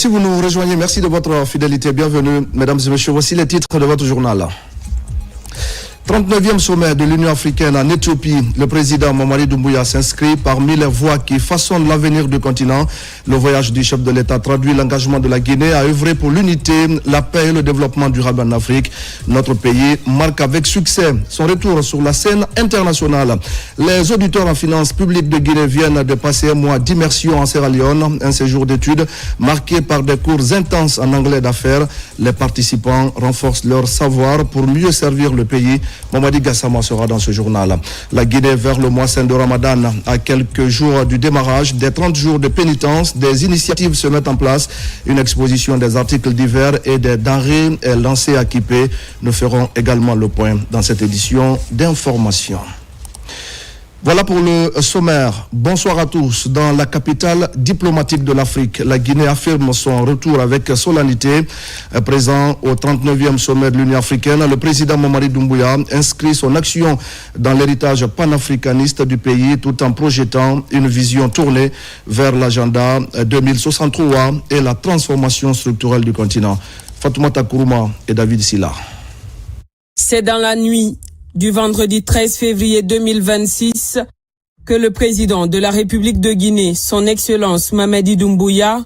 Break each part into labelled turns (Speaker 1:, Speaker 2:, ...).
Speaker 1: Si vous nous rejoignez, merci de votre fidélité. Bienvenue, mesdames et messieurs. Voici les titres de votre journal. 39e sommet de l'Union africaine en Éthiopie. Le président Mamadi Doumbouya s'inscrit parmi les voix qui façonnent l'avenir du continent. Le voyage du chef de l'État traduit l'engagement de la Guinée à œuvrer pour l'unité, la paix et le développement durable en Afrique. Notre pays marque avec succès son retour sur la scène internationale. Les auditeurs en finances publiques de Guinée viennent de passer un mois d'immersion en Sierra Leone, un séjour d'études marqué par des cours intenses en anglais d'affaires. Les participants renforcent leur savoir pour mieux servir le pays. Mamadi Gassama sera dans ce journal. La Guinée vers le mois saint de Ramadan. À quelques jours du démarrage des 30 jours de pénitence, des initiatives se mettent en place. Une exposition des articles divers et des denrées est lancée à Kipé. Nous ferons également le point dans cette édition d'information. Voilà pour le sommaire. Bonsoir à tous. Dans la capitale diplomatique de l'Afrique, la Guinée affirme son retour avec solennité. Présent au 39e sommet de l'Union africaine, le président Mamadi Doumbouya inscrit son action dans l'héritage panafricaniste du pays tout en projetant une vision tournée vers l'agenda 2063 et la transformation structurelle du continent. Fatoumata Kourouma et David Silla.
Speaker 2: C'est dans la nuit du vendredi 13 février 2026 que le président de la République de Guinée, son Excellence Mamadi Doumbouya,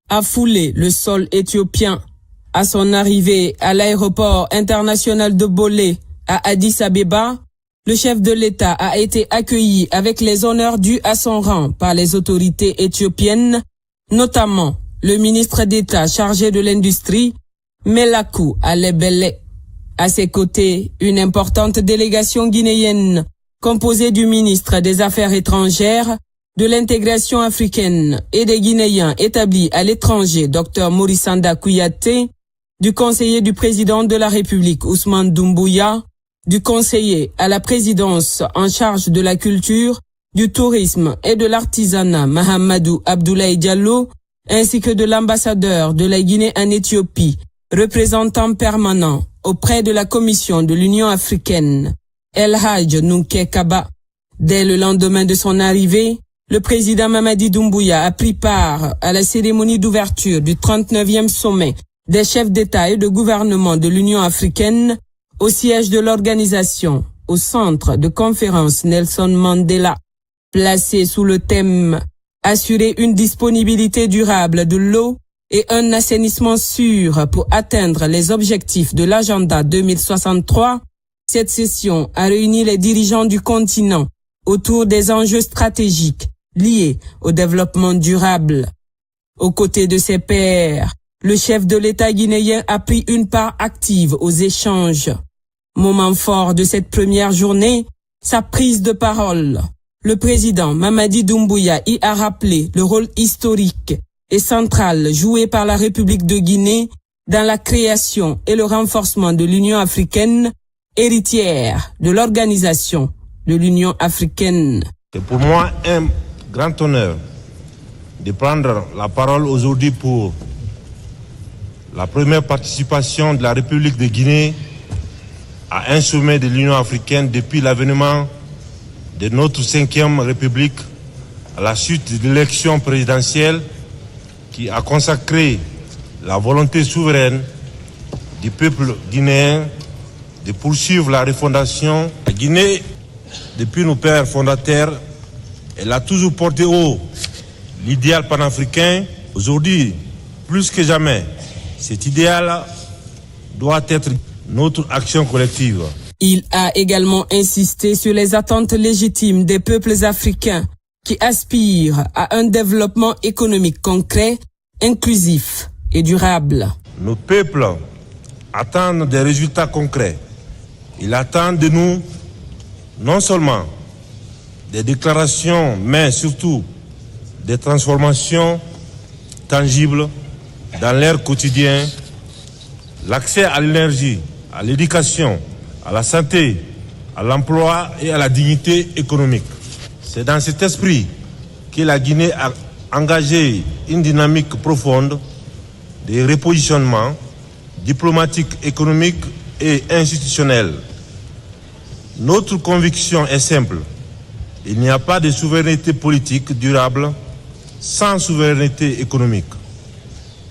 Speaker 2: a foulé le sol éthiopien. À son arrivée à l'aéroport international de Bolé à Addis Abeba, le chef de l'État a été accueilli avec les honneurs dus à son rang par les autorités éthiopiennes, notamment le ministre d'État chargé de l'industrie, Melakou Alebele. À ses côtés, une importante délégation guinéenne composée du ministre des Affaires étrangères, de l'intégration africaine et des Guinéens établis à l'étranger, Dr Morissanda Kouyaté, du conseiller du président de la République Ousmane Doumbouya, du conseiller à la présidence en charge de la culture, du tourisme et de l'artisanat Mahamadou Abdoulaye Diallo, ainsi que de l'ambassadeur de la Guinée en Éthiopie, représentant permanent auprès de la Commission de l'Union africaine, El Hadj Nunke Kaba. Dès le lendemain de son arrivée, le président Mamadi Doumbouya a pris part à la cérémonie d'ouverture du 39e sommet des chefs d'État et de gouvernement de l'Union africaine au siège de l'organisation, au centre de conférence Nelson Mandela. Placé sous le thème « Assurer une disponibilité durable de l'eau et un assainissement sûr pour atteindre les objectifs de l'agenda 2063, cette session a réuni les dirigeants du continent autour des enjeux stratégiques liés au développement durable. Aux côtés de ses pairs, le chef de l'État guinéen a pris une part active aux échanges. Moment fort de cette première journée, sa prise de parole. Le président Mamadi Doumbouya y a rappelé le rôle historique et centrale jouée par la République de Guinée dans la création et le renforcement de l'Union africaine, héritière de l'organisation de l'Union africaine.
Speaker 3: C'est pour moi un grand honneur de prendre la parole aujourd'hui pour la première participation de la République de Guinée à un sommet de l'Union africaine depuis l'avènement de notre 5e République à la suite de l'élection présidentielle qui a consacré la volonté souveraine du peuple guinéen de poursuivre la refondation. La Guinée, depuis nos pères fondateurs, elle a toujours porté haut l'idéal panafricain. Aujourd'hui, plus que jamais, cet idéal doit être notre action collective.
Speaker 2: Il a également insisté sur les attentes légitimes des peuples africains qui aspirent à un développement économique concret, inclusif et durable.
Speaker 3: Nos peuples attendent des résultats concrets. Ils attendent de nous non seulement des déclarations, mais surtout des transformations tangibles dans leur quotidien, l'accès à l'énergie, à l'éducation, à la santé, à l'emploi et à la dignité économique. C'est dans cet esprit que la Guinée a engagé une dynamique profonde de repositionnement diplomatique, économique et institutionnel. Notre conviction est simple. Il n'y a pas de souveraineté politique durable sans souveraineté économique.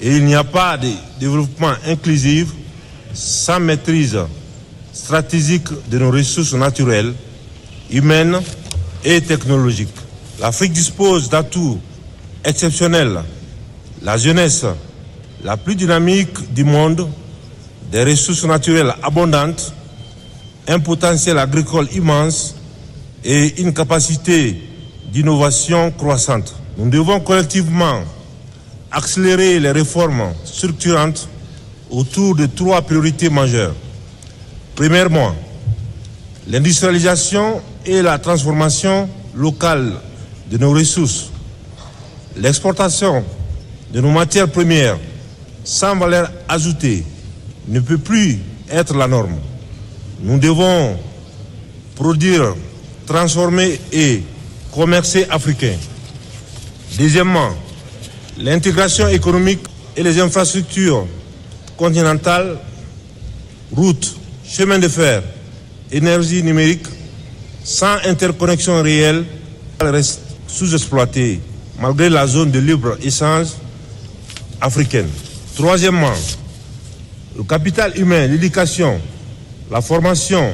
Speaker 3: Et il n'y a pas de développement inclusif sans maîtrise stratégique de nos ressources naturelles, humaines et technologiques. L'Afrique dispose d'atouts exceptionnels. La jeunesse, la plus dynamique du monde, des ressources naturelles abondantes, un potentiel agricole immense et une capacité d'innovation croissante. Nous devons collectivement accélérer les réformes structurantes autour de 3 priorités majeures. Premièrement, l'industrialisation et la transformation locale de nos ressources. L'exportation de nos matières premières sans valeur ajoutée ne peut plus être la norme. Nous devons produire, transformer et commercer africain. Deuxièmement, l'intégration économique et les infrastructures continentales, routes, chemins de fer, énergie numérique, sans interconnexion réelle, restent sous-exploitées malgré la zone de libre-échange africaine. Troisièmement, le capital humain, l'éducation, la formation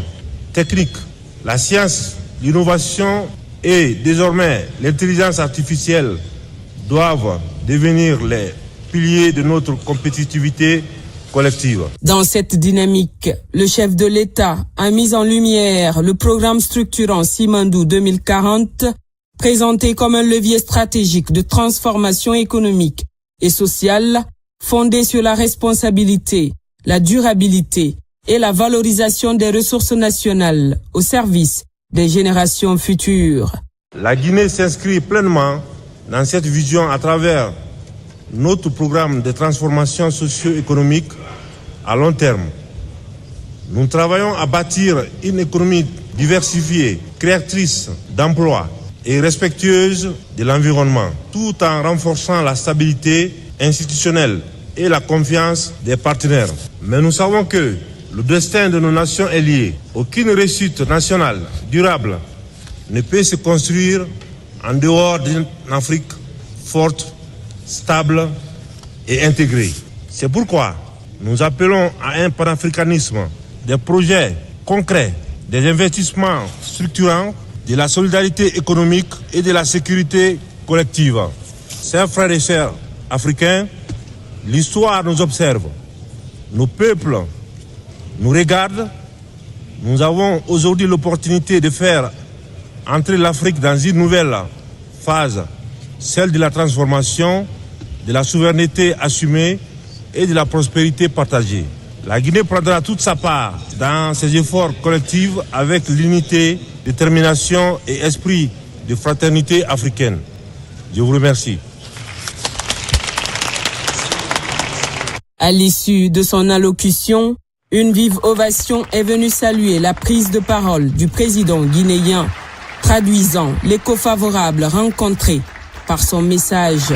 Speaker 3: technique, la science, l'innovation et désormais l'intelligence artificielle doivent devenir les piliers de notre compétitivité collective.
Speaker 2: Dans cette dynamique, le chef de l'État a mis en lumière le programme structurant Simandou 2040, présenté comme un levier stratégique de transformation économique et sociale fondé sur la responsabilité, la durabilité et la valorisation des ressources nationales au service des générations futures.
Speaker 3: La Guinée s'inscrit pleinement dans cette vision à travers notre programme de transformation socio-économique à long terme. Nous travaillons à bâtir une économie diversifiée, créatrice d'emplois et respectueuse de l'environnement, tout en renforçant la stabilité institutionnelle et la confiance des partenaires. Mais nous savons que le destin de nos nations est lié. Aucune réussite nationale durable ne peut se construire en dehors d'une Afrique forte, stable et intégrée. C'est pourquoi nous appelons à un panafricanisme, des projets concrets, des investissements structurants, de la solidarité économique et de la sécurité collective. Chers frères et sœurs africains, l'histoire nous observe. Nos peuples nous regardent. Nous avons aujourd'hui l'opportunité de faire entrer l'Afrique dans une nouvelle phase, celle de la transformation, de la souveraineté assumée et de la prospérité partagée. La Guinée prendra toute sa part dans ces efforts collectifs avec l'unité, détermination et esprit de fraternité africaine. Je vous remercie.
Speaker 2: À l'issue de son allocution, une vive ovation est venue saluer la prise de parole du président guinéen, traduisant l'écho favorable rencontré par son message.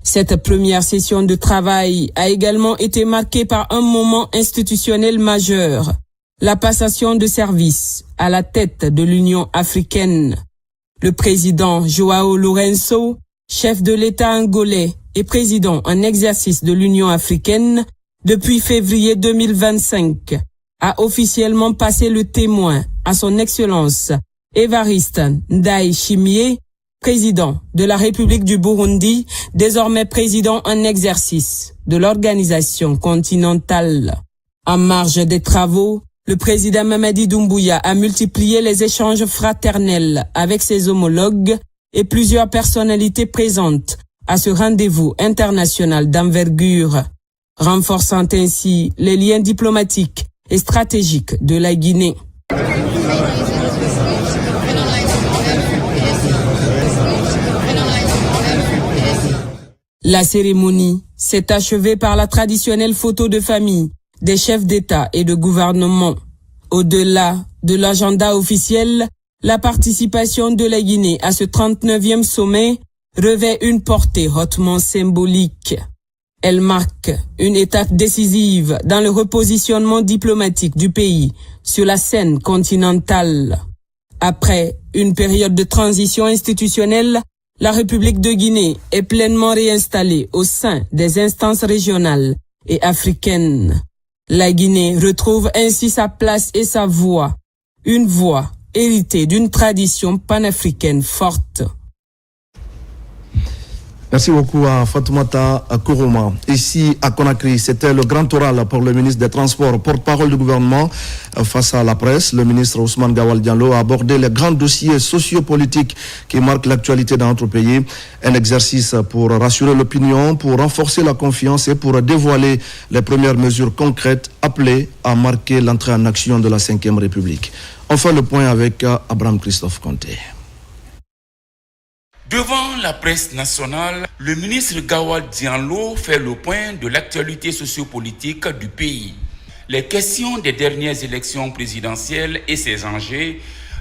Speaker 2: Cette première session de travail a également été marquée par un moment institutionnel majeur, la passation de service à la tête de l'Union africaine. Le président João Lourenço, chef de l'État angolais et président en exercice de l'Union africaine depuis février 2025, a officiellement passé le témoin à son Excellence Évariste Ndayishimiye, président de la République du Burundi, désormais président en exercice de l'organisation continentale. En marge des travaux, le président Mamadi Doumbouya a multiplié les échanges fraternels avec ses homologues et plusieurs personnalités présentes à ce rendez-vous international d'envergure, renforçant ainsi les liens diplomatiques et stratégiques de la Guinée. La cérémonie s'est achevée par la traditionnelle photo de famille des chefs d'État et de gouvernement. Au-delà de l'agenda officiel, la participation de la Guinée à ce 39e sommet revêt une portée hautement symbolique. Elle marque une étape décisive dans le repositionnement diplomatique du pays sur la scène continentale. Après une période de transition institutionnelle, la République de Guinée est pleinement réinstallée au sein des instances régionales et africaines. La Guinée retrouve ainsi sa place et sa voix, une voix héritée d'une tradition panafricaine forte.
Speaker 1: Merci beaucoup à Fatoumata Kourouma. Ici à Conakry, c'était le grand oral pour le ministre des Transports, porte-parole du gouvernement face à la presse. Le ministre Ousmane Gawal Diallo a abordé les grands dossiers sociopolitiques qui marquent l'actualité dans notre pays. Un exercice pour rassurer l'opinion, pour renforcer la confiance et pour dévoiler les premières mesures concrètes appelées à marquer l'entrée en action de la Ve République. On fait le point avec Abraham Christophe Conté.
Speaker 4: Devant la presse nationale, le ministre Gawal Diallo fait le point de l'actualité sociopolitique du pays. Les questions des dernières élections présidentielles et ses enjeux,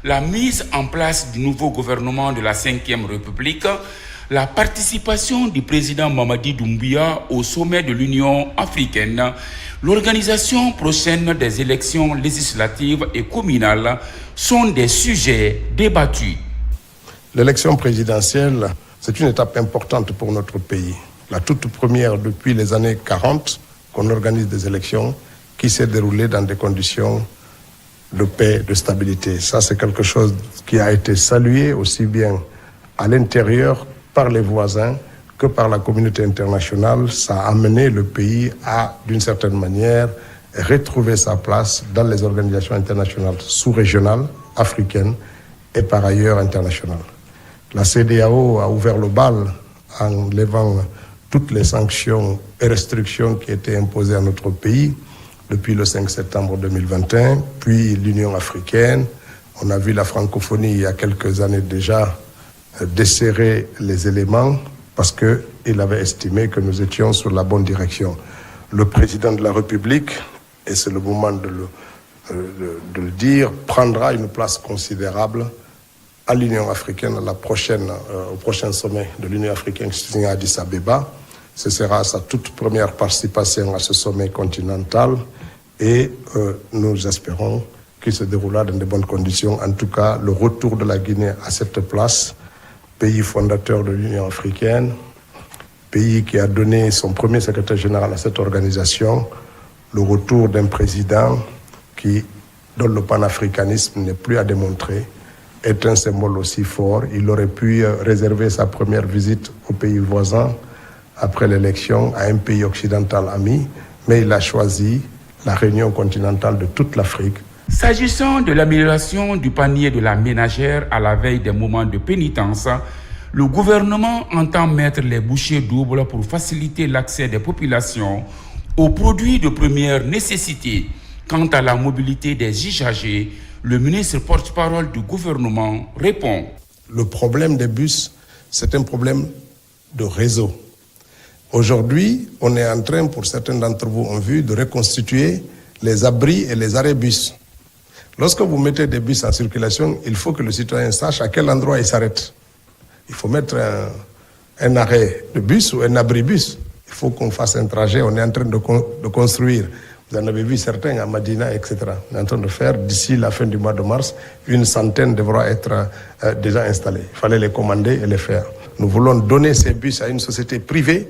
Speaker 4: la mise en place du nouveau gouvernement de la Ve République, la participation du président Mamadi Doumbouya au sommet de l'Union africaine, l'organisation prochaine des élections législatives et communales sont des sujets débattus.
Speaker 5: L'élection présidentielle, c'est une étape importante pour notre pays. La toute première depuis les années 40 qu'on organise des élections qui s'est déroulée dans des conditions de paix, de stabilité. Ça, c'est quelque chose qui a été salué aussi bien à l'intérieur par les voisins que par la communauté internationale. Ça a amené le pays à, d'une certaine manière, retrouver sa place dans les organisations internationales sous-régionales, africaines et par ailleurs internationales. La CEDEAO a ouvert le bal en levant toutes les sanctions et restrictions qui étaient imposées à notre pays depuis le 5 septembre 2021, puis l'Union africaine. On a vu la francophonie il y a quelques années déjà desserrer les éléments parce qu'il avait estimé que nous étions sur la bonne direction. Le président de la République, et c'est le moment de le dire, prendra une place considérable à l'Union africaine, au prochain sommet de l'Union africaine qui se tient à Addis Abeba. Ce sera sa toute première participation à ce sommet continental et nous espérons qu'il se déroulera dans de bonnes conditions. En tout cas, le retour de la Guinée à cette place, pays fondateur de l'Union africaine, pays qui a donné son premier secrétaire général à cette organisation, le retour d'un président dont le panafricanisme n'est plus à démontrer, est un symbole aussi fort. Il aurait pu réserver sa première visite au pays voisin après l'élection à un pays occidental ami, mais il a choisi la réunion continentale de toute l'Afrique.
Speaker 4: S'agissant de l'amélioration du panier de la ménagère à la veille des moments de pénitence, le gouvernement entend mettre les bouchées doubles pour faciliter l'accès des populations aux produits de première nécessité. Quant à la mobilité des usagers, le ministre porte-parole du gouvernement répond.
Speaker 5: Le problème des bus, c'est un problème de réseau. Aujourd'hui, on est en train, pour certains d'entre vous ont vu, de reconstituer les abris et les arrêts bus. Lorsque vous mettez des bus en circulation, il faut que le citoyen sache à quel endroit il s'arrête. Il faut mettre un arrêt de bus ou un abri bus. Il faut qu'on fasse un trajet. On est en train de construire. Vous en avez vu certains à Madina, etc. On est en train de faire, d'ici la fin du mois de mars, 100 devra être déjà installés. Il fallait les commander et les faire. Nous voulons donner ces bus à une société privée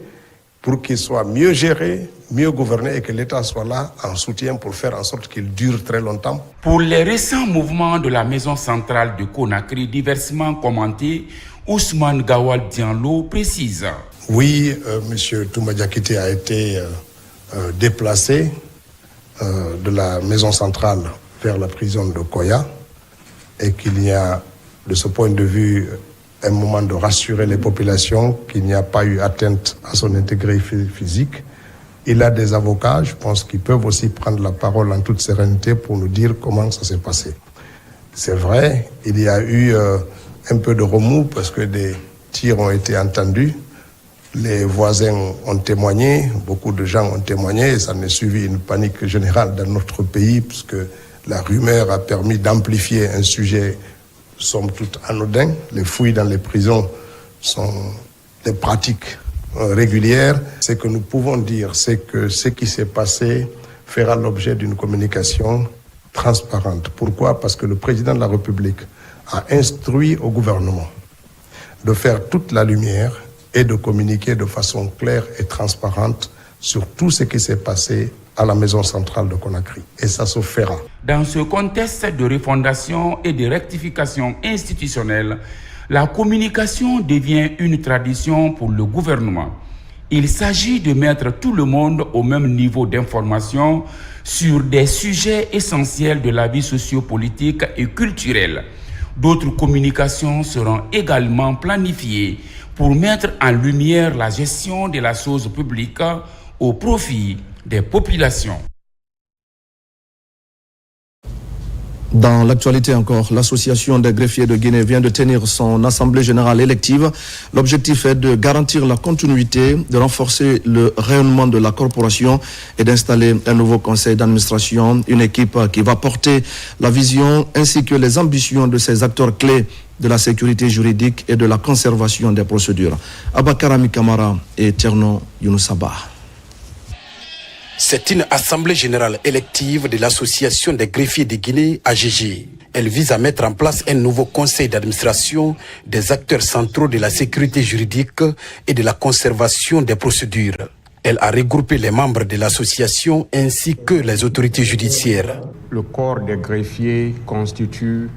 Speaker 5: pour qu'ils soient mieux gérés, mieux gouvernés et que l'État soit là en soutien pour faire en sorte qu'ils durent très longtemps.
Speaker 4: Pour les récents mouvements de la maison centrale de Conakry, diversement commentés, Ousmane Gawal Diallo précise.
Speaker 5: Oui, M. Touma Diakité a été déplacé de la maison centrale vers la prison de Koya et qu'il y a, de ce point de vue, un moment de rassurer les populations qu'il n'y a pas eu atteinte à son intégrité physique. Il a des avocats, je pense qu'ils peuvent aussi prendre la parole en toute sérénité pour nous dire comment ça s'est passé. C'est vrai, il y a eu un peu de remous parce que des tirs ont été entendus. Les voisins ont témoigné, beaucoup de gens ont témoigné, et ça a suivi une panique générale dans notre pays, puisque la rumeur a permis d'amplifier un sujet, somme toute, anodin. Les fouilles dans les prisons sont des pratiques régulières. Ce que nous pouvons dire, c'est que ce qui s'est passé fera l'objet d'une communication transparente. Pourquoi ? Parce que le président de la République a instruit au gouvernement de faire toute la lumière et de communiquer de façon claire et transparente sur tout ce qui s'est passé à la maison centrale de Conakry. Et ça se fera.
Speaker 4: Dans ce contexte de refondation et de rectification institutionnelle, la communication devient une tradition pour le gouvernement. Il s'agit de mettre tout le monde au même niveau d'information sur des sujets essentiels de la vie sociopolitique et culturelle. D'autres communications seront également planifiées pour mettre en lumière la gestion de la chose publique au profit des populations.
Speaker 1: Dans l'actualité encore, l'association des greffiers de Guinée vient de tenir son assemblée générale élective. L'objectif est de garantir la continuité, de renforcer le rayonnement de la corporation et d'installer un nouveau conseil d'administration, une équipe qui va porter la vision ainsi que les ambitions de ces acteurs clés de la sécurité juridique et de la conservation des procédures. Abakarami Kamara et Tierno Younoussaba.
Speaker 6: C'est une assemblée générale élective de l'association des greffiers de Guinée, AGG. Elle vise à mettre en place un nouveau conseil d'administration des acteurs centraux de la sécurité juridique et de la conservation des procédures. Elle a regroupé les membres de l'association ainsi que les autorités judiciaires.
Speaker 7: Le corps des greffiers constitue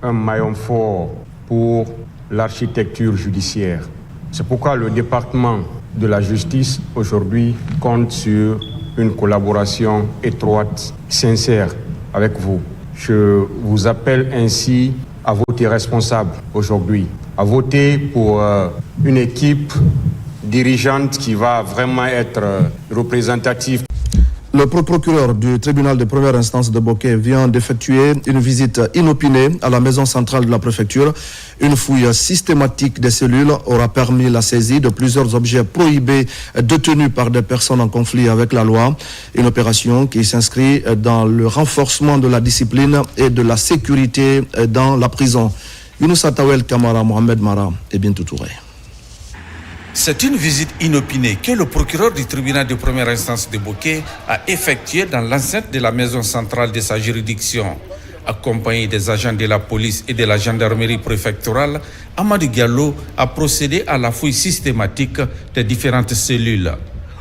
Speaker 7: un maillon fort pour l'architecture judiciaire. C'est pourquoi le département de la justice aujourd'hui compte sur une collaboration étroite, sincère avec vous. Je vous appelle ainsi à voter responsable aujourd'hui, à voter pour une équipe dirigeante qui va vraiment être représentative.
Speaker 1: Le procureur du tribunal de première instance de Boké vient d'effectuer une visite inopinée à la maison centrale de la préfecture. Une fouille systématique des cellules aura permis la saisie de plusieurs objets prohibés détenus par des personnes en conflit avec la loi. Une opération qui s'inscrit dans le renforcement de la discipline et de la sécurité dans la prison. Younoussa Tawel Kamara, Mohamed Mara et Bintou Touré.
Speaker 8: C'est une visite inopinée que le procureur du tribunal de première instance de Boké a effectuée dans l'enceinte de la maison centrale de sa juridiction. Accompagné des agents de la police et de la gendarmerie préfectorale, Amadou Diallo a procédé à la fouille systématique des différentes cellules.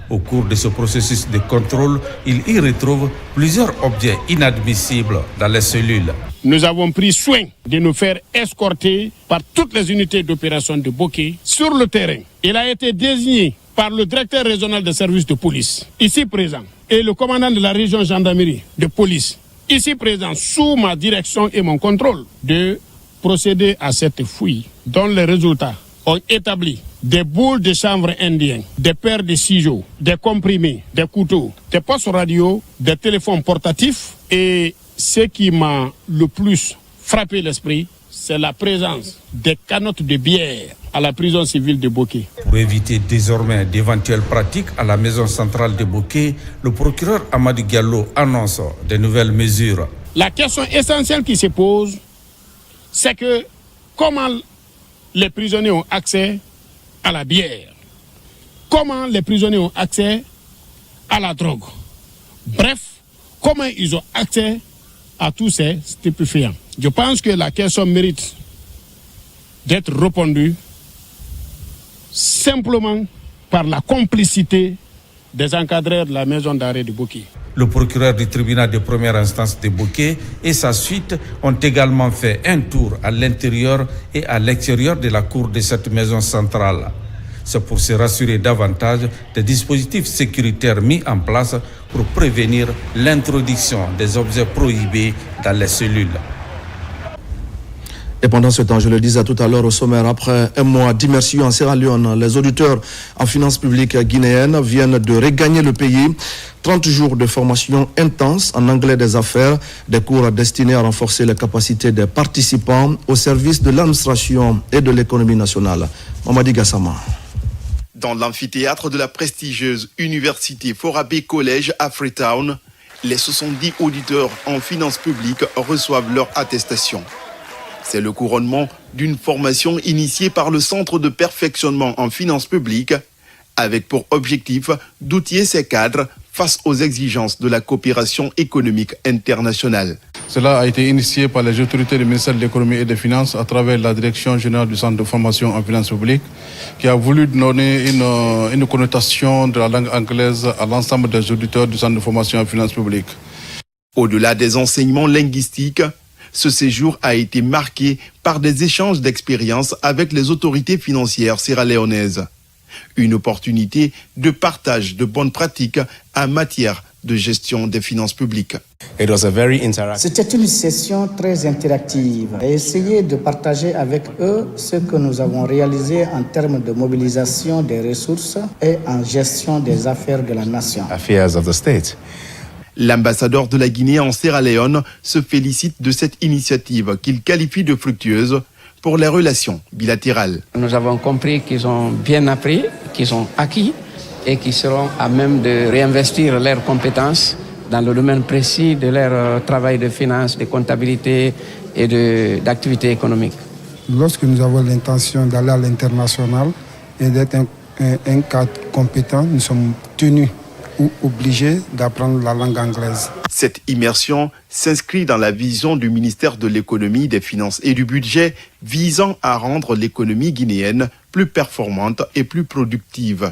Speaker 8: Au cours de ce processus de contrôle, il y retrouve plusieurs objets inadmissibles dans les cellules.
Speaker 9: Nous avons pris soin de nous faire escorter par toutes les unités d'opération de Boké sur le terrain. Il a été désigné par le directeur régional des services de police, ici présent, et le commandant de la région gendarmerie de police, ici présent, sous ma direction et mon contrôle, de procéder à cette fouille, dont les résultats ont établi des boules de chanvre indien, des paires de ciseaux, des comprimés, des couteaux, des postes radio, des téléphones portatifs. Et ce qui m'a le plus frappé l'esprit, c'est la présence des canottes de bière à la prison civile de Boké.
Speaker 8: Pour éviter désormais d'éventuelles pratiques à la maison centrale de Boké, le procureur Amadou Diallo annonce de nouvelles mesures.
Speaker 9: La question essentielle qui se pose, c'est que comment les prisonniers ont accès à la bière? Comment les prisonniers ont accès à la drogue? Bref, comment ils ont accès à tous ces stupéfiants? Je pense que la question mérite d'être répondue simplement par la complicité des encadreurs de la maison d'arrêt de Boké.
Speaker 8: Le procureur du tribunal de première instance de Boké et sa suite ont également fait un tour à l'intérieur et à l'extérieur de la cour de cette maison centrale. C'est pour se rassurer davantage des dispositifs sécuritaires mis en place pour prévenir l'introduction des objets prohibés dans les cellules.
Speaker 1: Et pendant ce temps, je le disais tout à l'heure au sommaire, après un mois d'immersion en Sierra Leone, les auditeurs en finances publiques guinéennes viennent de regagner le pays. 30 jours de formation intense en anglais des affaires, des cours destinés à renforcer les capacités des participants au service de l'administration et de l'économie nationale. Mamadi Gassama.
Speaker 10: Dans l'amphithéâtre de la prestigieuse université Forabé College à Freetown, les 70 auditeurs en finances publiques reçoivent leur attestation. C'est le couronnement d'une formation initiée par le Centre de perfectionnement en finances publiques avec pour objectif d'outiller ces cadres face aux exigences de la coopération économique internationale.
Speaker 11: Cela a été initié par les autorités du ministère de l'économie et des finances à travers la direction générale du centre de formation en finances publiques qui a voulu donner une connotation de la langue anglaise à l'ensemble des auditeurs du centre de formation en finances publiques.
Speaker 10: Au-delà des enseignements linguistiques, ce séjour a été marqué par des échanges d'expériences avec les autorités financières sierra-léonaises. Une opportunité de partage de bonnes pratiques en matière de gestion des finances publiques.
Speaker 12: C'était une session très interactive et essayer de partager avec eux ce que nous avons réalisé en termes de mobilisation des ressources et en gestion des affaires de la nation.
Speaker 10: L'ambassadeur de la Guinée en Sierra Leone se félicite de cette initiative qu'il qualifie de fructueuse pour les relations bilatérales.
Speaker 13: Nous avons compris qu'ils ont bien appris, qu'ils ont acquis et qu'ils seront à même de réinvestir leurs compétences dans le domaine précis de leur travail de finance, de comptabilité et d'activité économique.
Speaker 14: Lorsque nous avons l'intention d'aller à l'international et d'être un cadre compétent, nous sommes tenus ou obligés d'apprendre la langue anglaise.
Speaker 10: Cette immersion s'inscrit dans la vision du ministère de l'économie, des finances et du budget visant à rendre l'économie guinéenne plus performante et plus productive.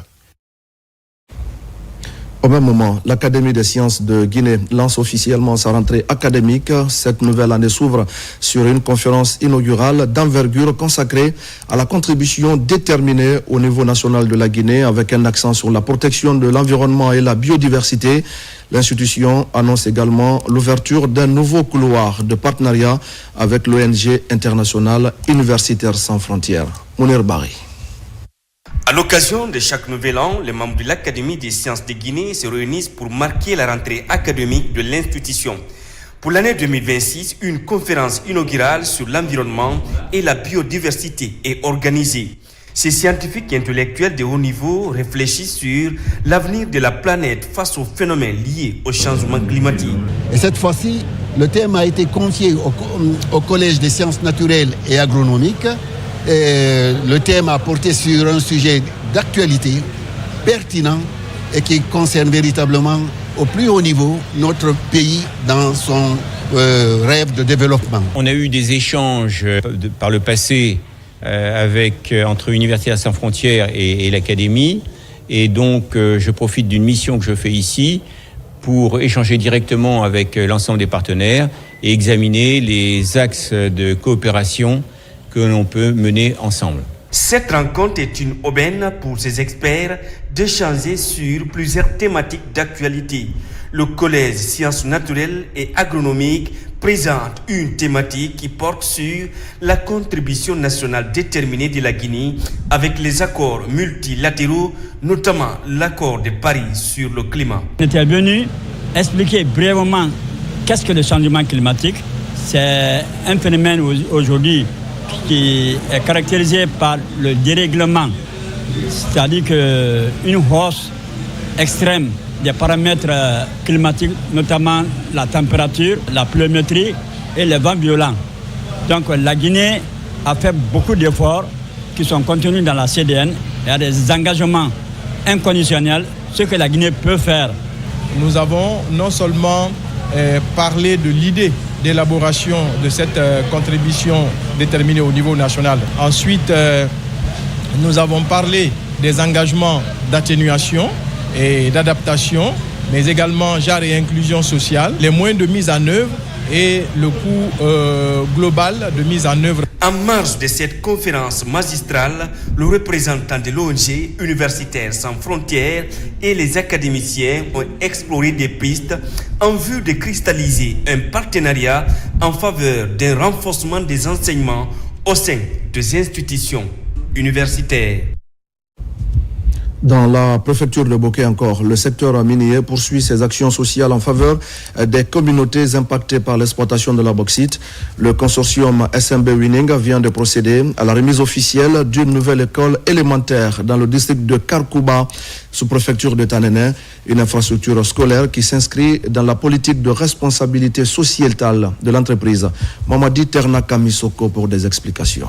Speaker 1: Au même moment, l'Académie des sciences de Guinée lance officiellement sa rentrée académique. Cette nouvelle année s'ouvre sur une conférence inaugurale d'envergure consacrée à la contribution déterminée au niveau national de la Guinée avec un accent sur la protection de l'environnement et la biodiversité. L'institution annonce également l'ouverture d'un nouveau couloir de partenariat avec l'ONG internationale Universitaires sans frontières. Mounir Bari.
Speaker 15: À l'occasion de chaque nouvel an, les membres de l'Académie des sciences de Guinée se réunissent pour marquer la rentrée académique de l'institution. Pour l'année 2026, une conférence inaugurale sur l'environnement et la biodiversité est organisée. Ces scientifiques et intellectuels de haut niveau réfléchissent sur l'avenir de la planète face aux phénomènes liés au changement climatique.
Speaker 16: Et cette fois-ci, le thème a été confié au Collège des sciences naturelles et agronomiques. Et le thème a porté sur un sujet d'actualité pertinent et qui concerne véritablement au plus haut niveau notre pays dans son rêve de développement.
Speaker 17: On a eu des échanges par le passé entre Universitaires sans frontières et l'Académie. Et donc, je profite d'une mission que je fais ici pour échanger directement avec l'ensemble des partenaires et examiner les axes de coopération que l'on peut mener ensemble.
Speaker 15: Cette rencontre est une aubaine pour ces experts d'échanger sur plusieurs thématiques d'actualité. Le Collège Sciences naturelles et agronomiques présente une thématique qui porte sur la contribution nationale déterminée de la Guinée avec les accords multilatéraux, notamment l'accord de Paris sur le climat.
Speaker 18: On était venu expliquer brièvement qu'est-ce que le changement climatique. C'est un phénomène aujourd'hui qui est caractérisé par le dérèglement, c'est-à-dire qu'une hausse extrême des paramètres climatiques, notamment la température, la pluviométrie et les vents violents. Donc la Guinée a fait beaucoup d'efforts qui sont contenus dans la CDN. Il y a des engagements inconditionnels, ce que la Guinée peut faire.
Speaker 19: Nous avons non seulement parlé de l'idée d'élaboration de cette contribution déterminée au niveau national. Ensuite, nous avons parlé des engagements d'atténuation et d'adaptation, mais également genre et inclusion sociale, les moyens de mise en œuvre et le coût global de mise en œuvre.
Speaker 15: En marge de cette conférence magistrale, le représentant de l'ONG Universitaires sans frontières et les académiciens ont exploré des pistes en vue de cristalliser un partenariat en faveur d'un renforcement des enseignements au sein des institutions universitaires.
Speaker 1: Dans la préfecture de Bokeh encore, le secteur minier poursuit ses actions sociales en faveur des communautés impactées par l'exploitation de la bauxite. Le consortium SMB Winning vient de procéder à la remise officielle d'une nouvelle école élémentaire dans le district de Karkouba, sous-préfecture de Tanene, une infrastructure scolaire qui s'inscrit dans la politique de responsabilité sociétale de l'entreprise. Mamadi Ternaka Misoko pour des explications.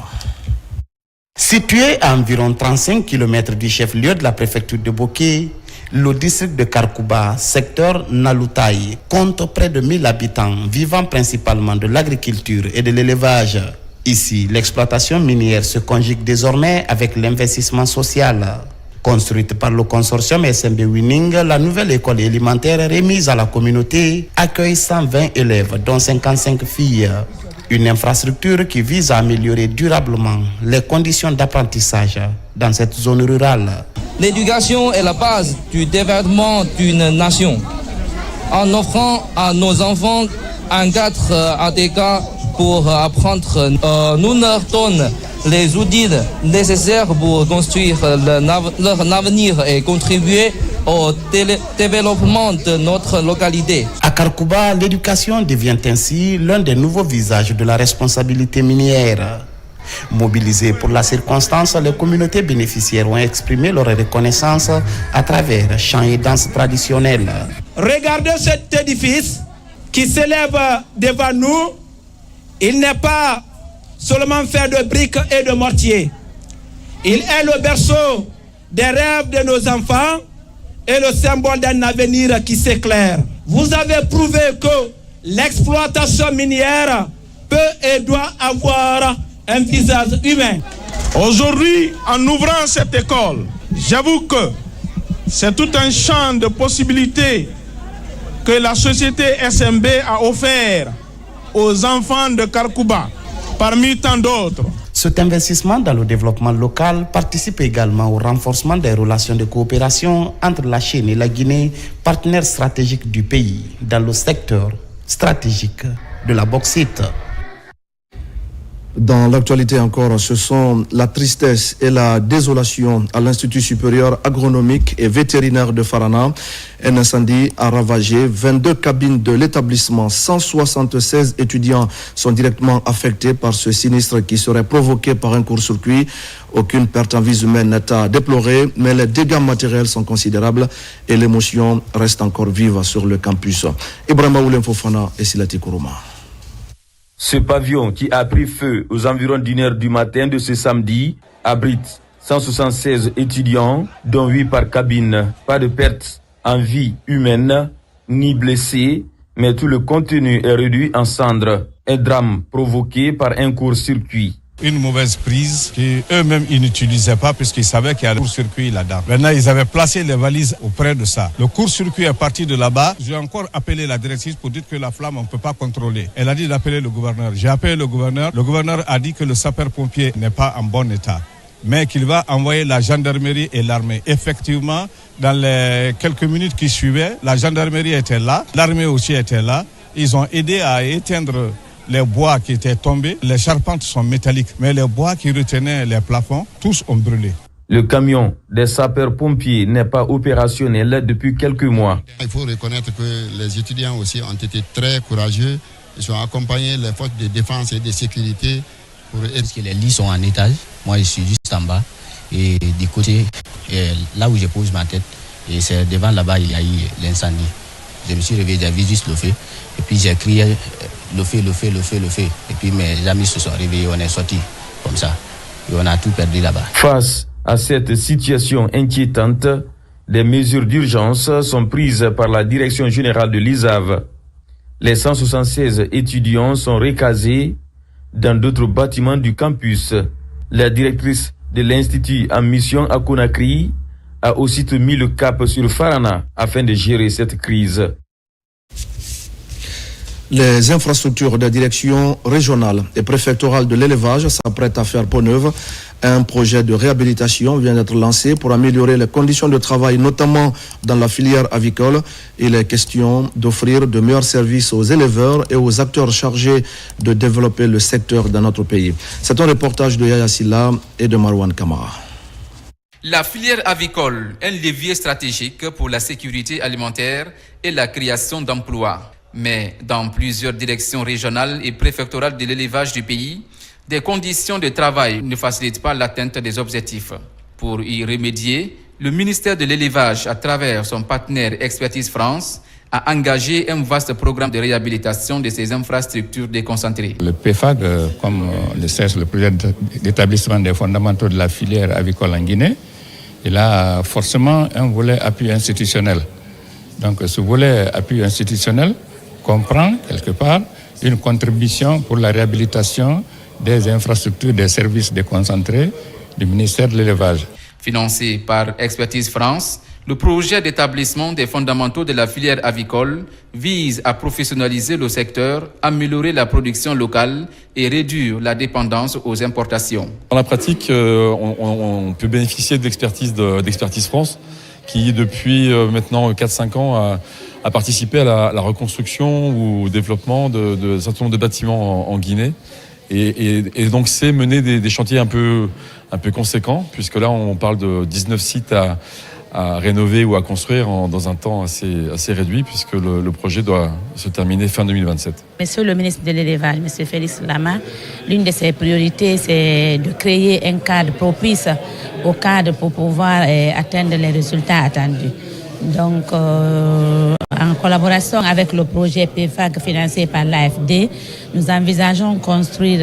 Speaker 20: Situé à environ 35 km du chef-lieu de la préfecture de Bokeh, Le district de Karkouba, secteur Naloutaï, compte près de 1000 habitants vivant principalement de l'agriculture et de l'élevage. Ici, l'exploitation minière se conjugue désormais avec l'investissement social. Construite par le consortium SMB Winning, la nouvelle école élémentaire remise à la communauté accueille 120 élèves, dont 55 filles. Une infrastructure qui vise à améliorer durablement les conditions d'apprentissage dans cette zone rurale.
Speaker 21: L'éducation est la base du développement d'une nation. En offrant à nos enfants un cadre adéquat pour apprendre, nous leur donnons les outils nécessaires pour construire leur avenir et contribuer au développement de notre localité.
Speaker 20: À Karkouba, l'éducation devient ainsi l'un des nouveaux visages de la responsabilité minière. Mobilisées pour la circonstance, les communautés bénéficiaires ont exprimé leur reconnaissance à travers chants et danses traditionnelles.
Speaker 22: Regardez cet édifice qui s'élève devant nous. Il n'est pas seulement fait de briques et de mortier. Il est le berceau des rêves de nos enfants et le symbole d'un avenir qui s'éclaire. Vous avez prouvé que l'exploitation minière peut et doit avoir un visage humain.
Speaker 9: Aujourd'hui, en ouvrant cette école, j'avoue que c'est tout un champ de possibilités que la société SMB a offert aux enfants de Karkouba, parmi tant d'autres.
Speaker 20: Cet investissement dans le développement local participe également au renforcement des relations de coopération entre la Chine et la Guinée, partenaires stratégiques du pays dans le secteur stratégique de la bauxite.
Speaker 1: Dans l'actualité encore, ce sont la tristesse et la désolation à l'Institut supérieur agronomique et vétérinaire de Farana. Un incendie a ravagé 22 cabines de l'établissement. 176 étudiants sont directement affectés par ce sinistre qui serait provoqué par un court-circuit. Aucune perte en vie humaine n'est à déplorer, mais les dégâts matériels sont considérables et l'émotion reste encore vive sur le campus. Ibrahima Oulem Fofana et Silati Kourouma.
Speaker 23: Ce pavillon qui a pris feu aux environs d'1h du matin de ce samedi abrite 176 étudiants, dont 8 par cabine. Pas de perte en vie humaine, ni blessés, mais tout le contenu est réduit en cendres. Un drame provoqué par un court-circuit.
Speaker 24: Une mauvaise prise qu'eux-mêmes ils n'utilisaient pas puisqu'ils savaient qu'il y a un court-circuit là-dedans. Maintenant, ils avaient placé les valises auprès de ça. Le court-circuit est parti de là-bas. J'ai encore appelé la directrice pour dire que la flamme, on ne peut pas contrôler. Elle a dit d'appeler le gouverneur. J'ai appelé le gouverneur. Le gouverneur a dit que le sapeur-pompier n'est pas en bon état, mais qu'il va envoyer la gendarmerie et l'armée. Effectivement, dans les quelques minutes qui suivaient, la gendarmerie était là, l'armée aussi était là. Ils ont aidé à éteindre les bois qui étaient tombés. Les charpentes sont métalliques, mais les bois qui retenaient les plafonds, tous ont brûlé.
Speaker 23: Le camion des sapeurs-pompiers n'est pas opérationnel depuis quelques mois.
Speaker 25: Il faut reconnaître que les étudiants aussi ont été très courageux. Ils ont accompagné les forces de défense et de sécurité.
Speaker 26: Parce que les lits sont en étage, moi je suis juste en bas. Et du côté, là où je pose ma tête, et c'est devant là-bas, il y a eu l'incendie. Je me suis réveillé, j'ai vu juste le feu. Et puis j'ai crié le feu. Et puis mes amis se sont réveillés, on est sortis comme ça. Et on a tout perdu là-bas.
Speaker 23: Face à cette situation inquiétante, des mesures d'urgence sont prises par la direction générale de l'ISAV. Les 176 étudiants sont recasés dans d'autres bâtiments du campus. La directrice de l'Institut en mission à Conakry a aussitôt mis le cap sur Farana afin de gérer cette crise.
Speaker 1: Les infrastructures de direction régionale et préfectorale de l'élevage s'apprêtent à faire peau neuve. Un projet de réhabilitation vient d'être lancé pour améliorer les conditions de travail, notamment dans la filière avicole. Il est question d'offrir de meilleurs services aux éleveurs et aux acteurs chargés de développer le secteur dans notre pays. C'est un reportage de Yaya Silla et de Marwan Kamara.
Speaker 27: La filière avicole, un levier stratégique pour la sécurité alimentaire et la création d'emplois. Mais dans plusieurs directions régionales et préfectorales de l'élevage du pays, des conditions de travail ne facilitent pas l'atteinte des objectifs. Pour y remédier, le ministère de l'élevage, à travers son partenaire Expertise France, a engagé un vaste programme de réhabilitation de ces infrastructures déconcentrées.
Speaker 28: Le PFAG, comme le CES, le projet d'établissement des fondamentaux de la filière avicole en Guinée,
Speaker 2: il a forcément un volet appui institutionnel. Donc ce volet appui institutionnel comprend quelque part une contribution pour la réhabilitation des infrastructures des services déconcentrés du ministère de l'élevage.
Speaker 27: Financé par Expertise France, le projet d'établissement des fondamentaux de la filière avicole vise à professionnaliser le secteur, améliorer la production locale et réduire la dépendance aux importations.
Speaker 3: Dans la pratique, on peut bénéficier de d'Expertise France qui, depuis maintenant 4-5 ans, a participé à la reconstruction ou au développement de certain nombre de bâtiments en Guinée. Et donc c'est mener des chantiers un peu conséquents, puisque là on parle de 19 sites à rénover ou à construire dans un temps assez réduit, puisque le projet doit se terminer fin 2027.
Speaker 4: Monsieur le ministre de l'Élevage, Monsieur Félix Lama, l'une de ses priorités, c'est de créer un cadre propice au cadre pour pouvoir atteindre les résultats attendus. Donc, en collaboration avec le projet PFAG financé par l'AFD, nous envisageons construire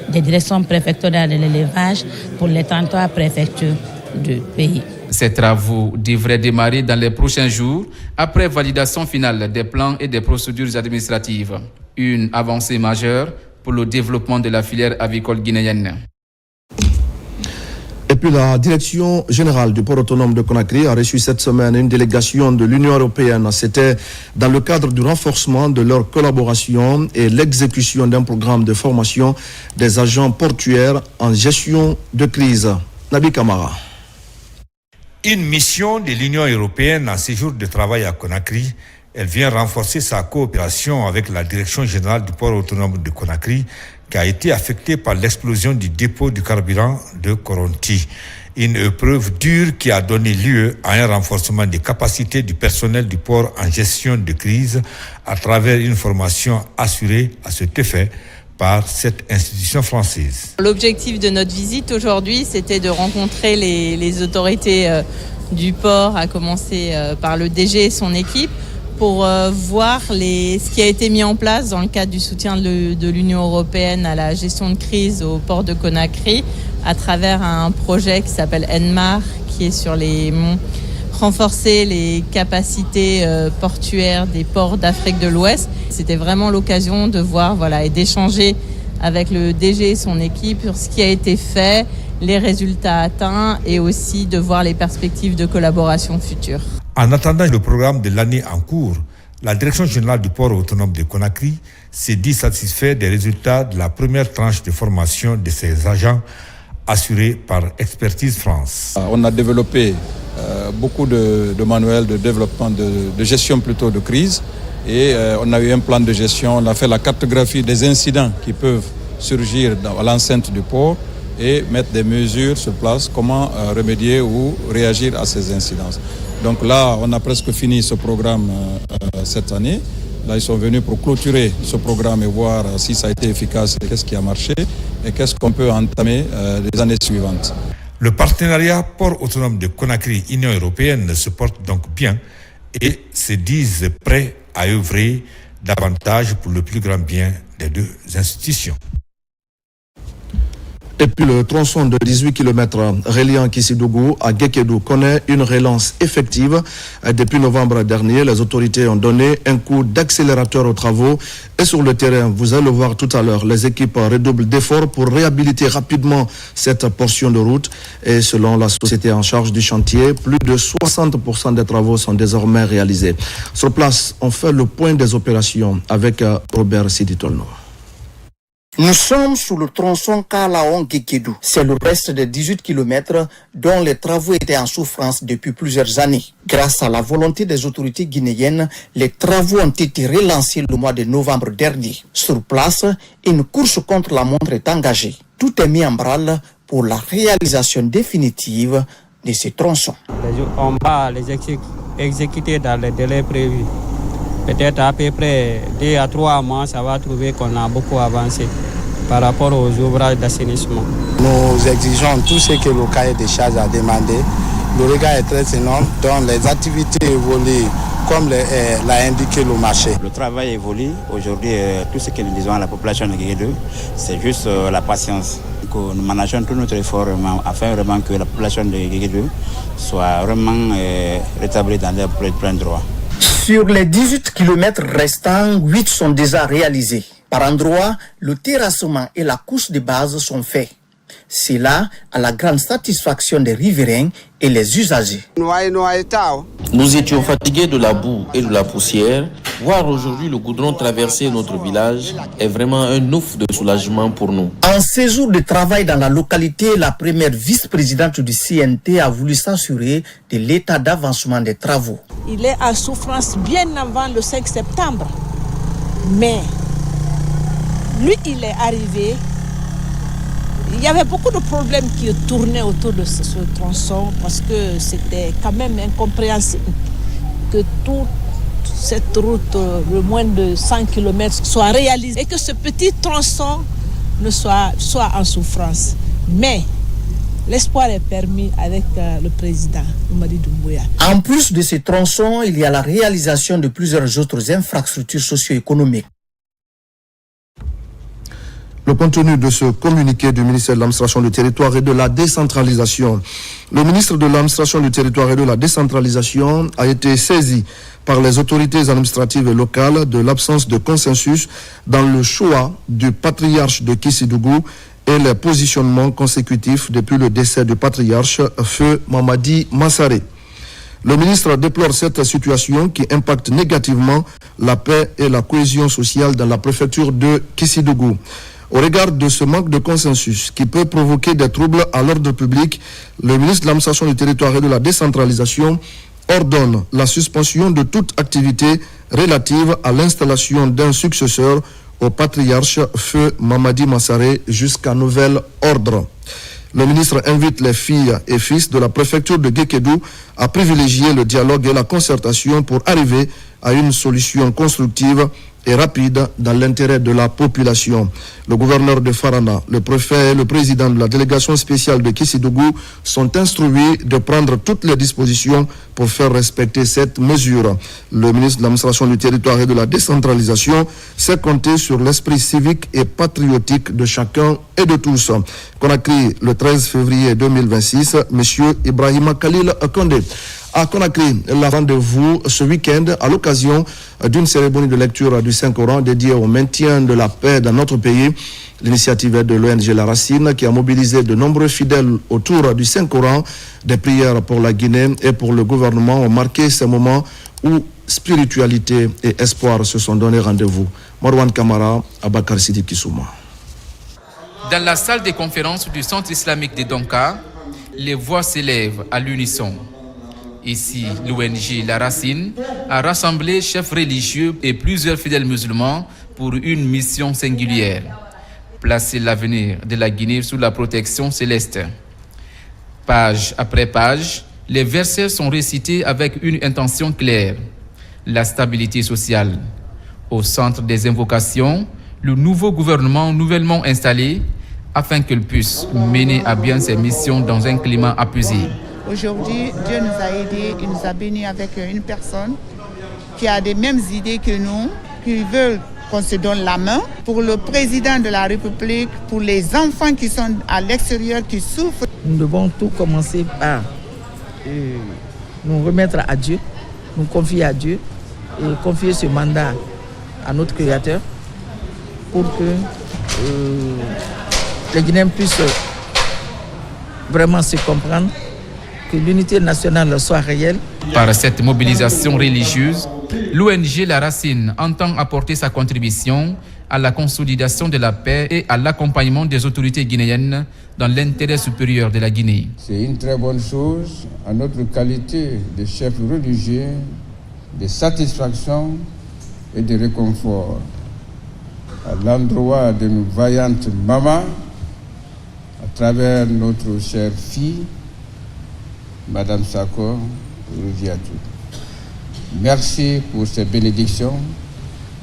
Speaker 4: des directions préfectorales de l'élevage pour les 33 préfectures du pays.
Speaker 27: Ces travaux devraient démarrer dans les prochains jours après validation finale des plans et des procédures administratives. Une avancée majeure pour le développement de la filière avicole guinéenne.
Speaker 1: Et puis la direction générale du port autonome de Conakry a reçu cette semaine une délégation de l'Union européenne. C'était dans le cadre du renforcement de leur collaboration et l'exécution d'un programme de formation des agents portuaires en gestion de crise. Nabi Kamara.
Speaker 5: Une mission de l'Union européenne en séjour de travail à Conakry. Elle vient renforcer sa coopération avec la direction générale du port autonome de Conakry, qui a été affectée par l'explosion du dépôt du carburant de Koronti. Une épreuve dure qui a donné lieu à un renforcement des capacités du personnel du port en gestion de crise à travers une formation assurée à cet effet par cette institution française.
Speaker 6: L'objectif de notre visite aujourd'hui, c'était de rencontrer les autorités du port, à commencer par le DG et son équipe, pour voir ce qui a été mis en place dans le cadre du soutien de l'Union européenne à la gestion de crise au port de Conakry, à travers un projet qui s'appelle ENMAR, qui est sur renforcer les capacités portuaires des ports d'Afrique de l'Ouest. C'était vraiment l'occasion de voir et d'échanger avec le DG et son équipe sur ce qui a été fait, les résultats atteints et aussi de voir les perspectives de collaboration futures.
Speaker 5: En attendant le programme de l'année en cours, la Direction générale du port autonome de Conakry s'est dit satisfait des résultats de la première tranche de formation de ses agents assurés par Expertise France.
Speaker 24: On a développé beaucoup de manuels de développement de gestion plutôt de crise et on a eu un plan de gestion, on a fait la cartographie des incidents qui peuvent surgir à l'enceinte du port et mettre des mesures sur place, comment remédier ou réagir à ces incidences. Donc là, on a presque fini ce programme cette année. Là, ils sont venus pour clôturer ce programme et voir si ça a été efficace et qu'est-ce qui a marché et qu'est-ce qu'on peut entamer les années suivantes.
Speaker 5: Le partenariat port autonome de Conakry-Union européenne se porte donc bien et se disent prêts à œuvrer davantage pour le plus grand bien des deux institutions.
Speaker 1: Et puis le tronçon de 18 km reliant Kissidougou à Guékédou connaît une relance effective. Depuis novembre dernier, les autorités ont donné un coup d'accélérateur aux travaux. Et sur le terrain, vous allez le voir tout à l'heure, les équipes redoublent d'efforts pour réhabiliter rapidement cette portion de route. Et selon la société en charge du chantier, plus de 60% des travaux sont désormais réalisés. Sur place, on fait le point des opérations avec Robert Siditolno.
Speaker 7: Nous sommes sous le tronçon Kalaon-Guékédou. C'est le reste des 18 km dont les travaux étaient en souffrance depuis plusieurs années. Grâce à la volonté des autorités guinéennes, les travaux ont été relancés le mois de novembre dernier. Sur place, une course contre la montre est engagée. Tout est mis en branle pour la réalisation définitive de ces tronçons.
Speaker 8: On va les exécuter dans les délais prévus. Peut-être à peu près 2 à 3 mois, ça va trouver qu'on a beaucoup avancé par rapport aux ouvrages d'assainissement.
Speaker 28: Nous exigeons tout ce que le cahier des charges a demandé. Le regard est très énorme, donc les activités évoluent comme l'a indiqué le marché.
Speaker 29: Le travail évolue. Aujourd'hui, tout ce que nous disons à la population de Guéguédou, c'est juste la patience.
Speaker 10: nous manageons tout notre effort afin vraiment que la population de Guéguédou soit vraiment rétablie dans leur plein droit.
Speaker 7: Sur les 18 km restants, 8 sont déjà réalisés. Par endroits, le terrassement et la couche de base sont faits. C'est là à la grande satisfaction des riverains et les usagers.
Speaker 11: Nous étions fatigués de la boue et de la poussière. Voir aujourd'hui le goudron traverser notre village est vraiment un ouf de soulagement pour nous.
Speaker 7: En séjour de travail dans la localité, la première vice-présidente du CNT a voulu s'assurer de l'état d'avancement des travaux.
Speaker 12: Il est en souffrance bien avant le 5 septembre. Mais lui, il est arrivé. Il y avait beaucoup de problèmes qui tournaient autour de ce tronçon parce que c'était quand même incompréhensible que toute cette route de moins de 100 km soit réalisée et que ce petit tronçon soit en souffrance. Mais l'espoir est permis avec le président Mamadi Doumbouya.
Speaker 7: En plus de ces tronçons, il y a la réalisation de plusieurs autres infrastructures socio-économiques.
Speaker 1: Le contenu de ce communiqué du ministère de l'Administration du Territoire et de la Décentralisation. Le ministre de l'Administration du Territoire et de la Décentralisation a été saisi par les autorités administratives et locales de l'absence de consensus dans le choix du patriarche de Kissidougou et les positionnements consécutifs depuis le décès du patriarche Feu Mamadi Massaré. Le ministre déplore cette situation qui impacte négativement la paix et la cohésion sociale dans la préfecture de Kissidougou. Au regard de ce manque de consensus qui peut provoquer des troubles à l'ordre public, le ministre de l'Administration du Territoire et de la Décentralisation ordonne la suspension de toute activité relative à l'installation d'un successeur au patriarche Feu Mamadi Massaré jusqu'à nouvel ordre. Le ministre invite les filles et fils de la préfecture de Guékédou à privilégier le dialogue et la concertation pour arriver à une solution constructive et rapide dans l'intérêt de la population. Le gouverneur de Farana, le préfet et le président de la délégation spéciale de Kissidougou sont instruits de prendre toutes les dispositions pour faire respecter cette mesure. Le ministre de l'Administration du Territoire et de la Décentralisation sait compter sur l'esprit civique et patriotique de chacun et de tous. Conakry, le 13 février 2026, M. Ibrahima Khalil Kondé. À Conakry, le rendez-vous ce week-end à l'occasion d'une cérémonie de lecture du Saint-Coran dédiée au maintien de la paix dans notre pays. L'initiative est de l'ONG La Racine qui a mobilisé de nombreux fidèles autour du Saint-Coran. Des prières pour la Guinée et pour le gouvernement ont marqué ces moments où spiritualité et espoir se sont donné rendez-vous. Marwan Kamara, Abakar Sidi Kissouma.
Speaker 27: Dans la salle des conférences du Centre islamique de Donka, les voix s'élèvent à l'unisson. Ici, l'ONG La Racine a rassemblé chefs religieux et plusieurs fidèles musulmans pour une mission singulière. Placer l'avenir de la Guinée sous la protection céleste. Page après page, les versets sont récités avec une intention claire. La stabilité sociale. Au centre des invocations, le nouveau gouvernement nouvellement installé afin qu'il puisse mener à bien ses missions dans un climat apaisé.
Speaker 13: Aujourd'hui, Dieu nous a aidés, il nous a bénis avec une personne qui a les mêmes idées que nous, qui veut qu'on se donne la main. Pour le président de la République, pour les enfants qui sont à l'extérieur, qui souffrent.
Speaker 12: Nous devons tout commencer par nous remettre à Dieu, nous confier à Dieu et confier ce mandat à notre Créateur pour que les Guinéens puissent vraiment se comprendre, que l'unité nationale soit réelle.
Speaker 27: Par cette mobilisation religieuse, l'ONG La Racine entend apporter sa contribution à la consolidation de la paix et à l'accompagnement des autorités guinéennes dans l'intérêt supérieur de la Guinée.
Speaker 14: C'est une très bonne chose à notre qualité de chef religieux, de satisfaction et de réconfort. À l'endroit de nos vaillantes mamans, à travers notre chère fille, Madame Sako Rouziatou. Merci pour ces bénédictions.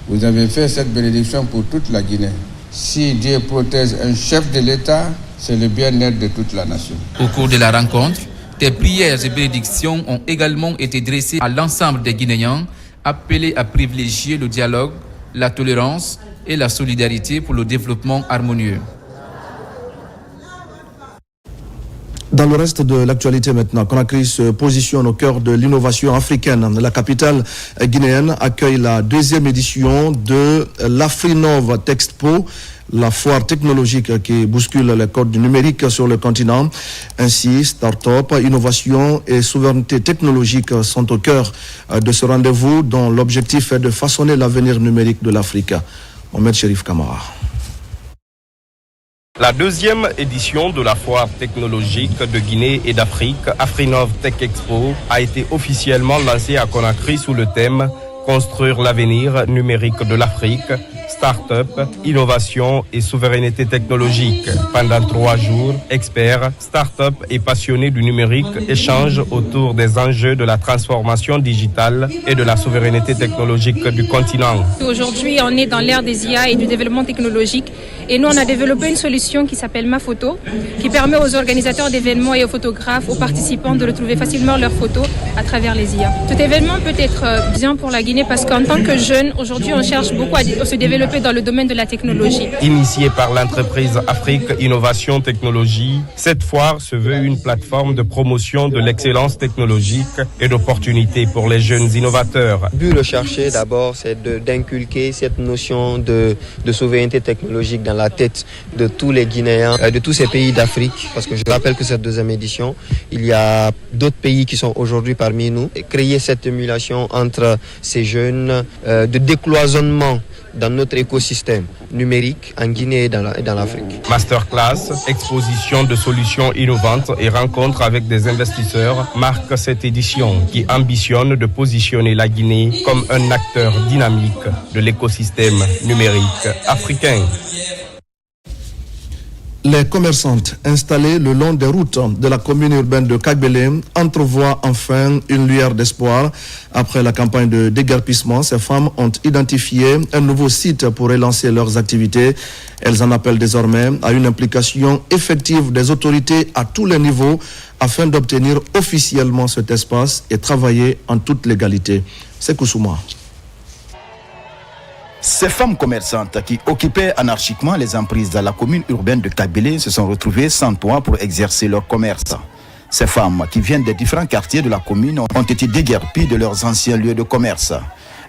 Speaker 14: Vous avez fait cette bénédiction pour toute la Guinée. Si Dieu protège un chef de l'État, c'est le bien-être de toute la nation.
Speaker 27: Au cours de la rencontre, des prières et bénédictions ont également été dressées à l'ensemble des Guinéens, appelés à privilégier le dialogue, la tolérance et la solidarité pour le développement harmonieux.
Speaker 1: Dans le reste de l'actualité maintenant, Conakry se positionne au cœur de l'innovation africaine. La capitale guinéenne accueille la 2e édition de l'Afrinov Texpo, la foire technologique qui bouscule les codes du numérique sur le continent. Ainsi, start-up, innovation et souveraineté technologique sont au cœur de ce rendez-vous dont l'objectif est de façonner l'avenir numérique de l'Afrique. Mohamed Cherif Kamara.
Speaker 9: La 2e édition de la foire technologique de Guinée et d'Afrique, Afrinov Tech Expo, a été officiellement lancée à Conakry sous le thème « Construire l'avenir numérique de l'Afrique ». Start-up, innovation et souveraineté technologique. Pendant 3 jours, experts, start-up et passionnés du numérique échangent autour des enjeux de la transformation digitale et de la souveraineté technologique du continent.
Speaker 15: Aujourd'hui, on est dans l'ère des IA et du développement technologique. Et nous, on a développé une solution qui s'appelle Ma Photo, qui permet aux organisateurs d'événements et aux photographes, aux participants de retrouver facilement leurs photos à travers les IA. Cet événement peut être bien pour la Guinée parce qu'en tant que jeunes, aujourd'hui, on cherche beaucoup à se développer dans le domaine de la technologie.
Speaker 9: Initiée par l'entreprise Afrique Innovation Technologie, cette foire se veut une plateforme de promotion de l'excellence technologique et d'opportunités pour les jeunes innovateurs.
Speaker 16: Le but recherché d'abord, c'est d'inculquer cette notion de souveraineté technologique dans la tête de tous les Guinéens, de tous ces pays d'Afrique, parce que je rappelle que cette 2e édition, il y a d'autres pays qui sont aujourd'hui parmi nous. Et créer cette émulation entre ces jeunes, de décloisonnement dans notre écosystème numérique en Guinée et dans l'Afrique.
Speaker 9: Masterclass, exposition de solutions innovantes et rencontres avec des investisseurs marquent cette édition qui ambitionne de positionner la Guinée comme un acteur dynamique de l'écosystème numérique africain.
Speaker 1: Les commerçantes installées le long des routes de la commune urbaine de Kagbélé entrevoient enfin une lueur d'espoir. Après la campagne de déguerpissement, ces femmes ont identifié un nouveau site pour relancer leurs activités. Elles en appellent désormais à une implication effective des autorités à tous les niveaux afin d'obtenir officiellement cet espace et travailler en toute légalité. C'est Koussouma.
Speaker 17: Ces femmes commerçantes qui occupaient anarchiquement les emprises de la commune urbaine de Kagbélé se sont retrouvées sans toit pour exercer leur commerce. Ces femmes qui viennent des différents quartiers de la commune ont été déguerpies de leurs anciens lieux de commerce.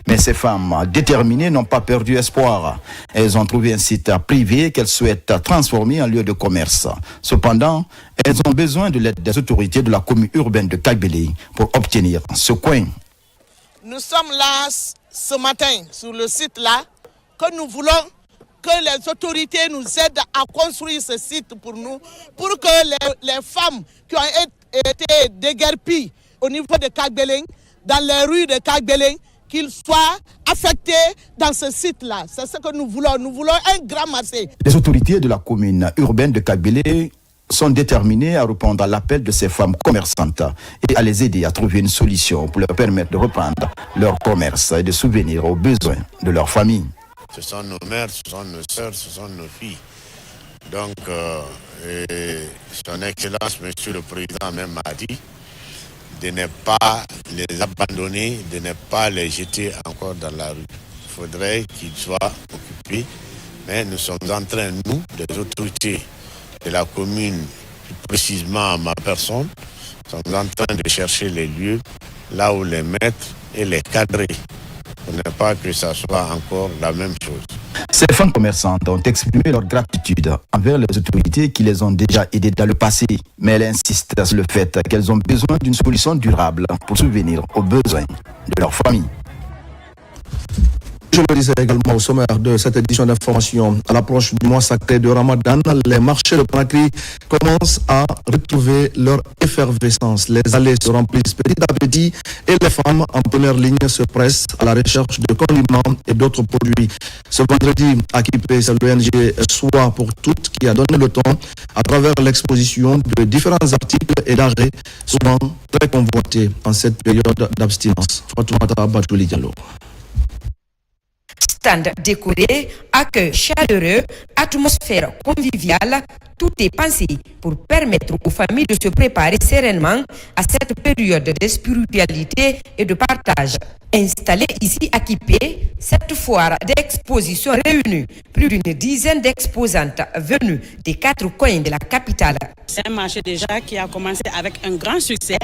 Speaker 17: Mais ces femmes déterminées n'ont pas perdu espoir. Elles ont trouvé un site privé qu'elles souhaitent transformer en lieu de commerce. Cependant, elles ont besoin de l'aide des autorités de la commune urbaine de Kagbélé pour obtenir ce coin.
Speaker 18: Nous sommes là ce matin sur le site là, que nous voulons que les autorités nous aident à construire ce site pour nous, pour que les femmes qui ont été déguerpies au niveau de Kagbélé, dans les rues de Kagbélé, qu'ils soient affectés dans ce site-là. C'est ce que nous voulons. Nous voulons un grand marché.
Speaker 17: Les autorités de la commune urbaine de Kagbélé sont déterminés à répondre à l'appel de ces femmes commerçantes et à les aider à trouver une solution pour leur permettre de reprendre leur commerce et de subvenir aux besoins de leur famille.
Speaker 19: Ce sont nos mères, ce sont nos sœurs, ce sont nos filles. Donc, son Excellence, Monsieur le Président même m'a dit de ne pas les abandonner, de ne pas les jeter encore dans la rue. Il faudrait qu'ils soient occupés, mais nous sommes en train, nous, les autorités de la commune, plus précisément ma personne, sommes en train de chercher les lieux là où les mettre et les cadrer pour ne pas que ça soit encore la même chose.
Speaker 17: Ces femmes commerçantes ont exprimé leur gratitude envers les autorités qui les ont déjà aidées dans le passé, mais elles insistent sur le fait qu'elles ont besoin d'une solution durable pour subvenir aux besoins de leur famille.
Speaker 1: Je le disais également au sommaire de cette édition d'information, à l'approche du mois sacré de Ramadan, les marchés de Conakry commencent à retrouver leur effervescence. Les allées se remplissent petit à petit et les femmes en première ligne se pressent à la recherche de condiments et d'autres produits. Ce vendredi, Akipé, c'est l'ONG Soi pour toutes qui a donné le ton à travers l'exposition de différents articles et denrées, souvent très convoités en cette période d'abstinence. Fatoumata Batouli Diallo.
Speaker 21: Stand décoré, accueil chaleureux, atmosphère conviviale,
Speaker 2: Tout est pensé pour permettre aux familles de se préparer sereinement à cette période de spiritualité et de partage. Installée ici à Kipé, cette foire d'exposition réunit plus d'une dizaine d'exposantes venues des 4 coins de la capitale.
Speaker 3: C'est un marché déjà qui a commencé avec un grand succès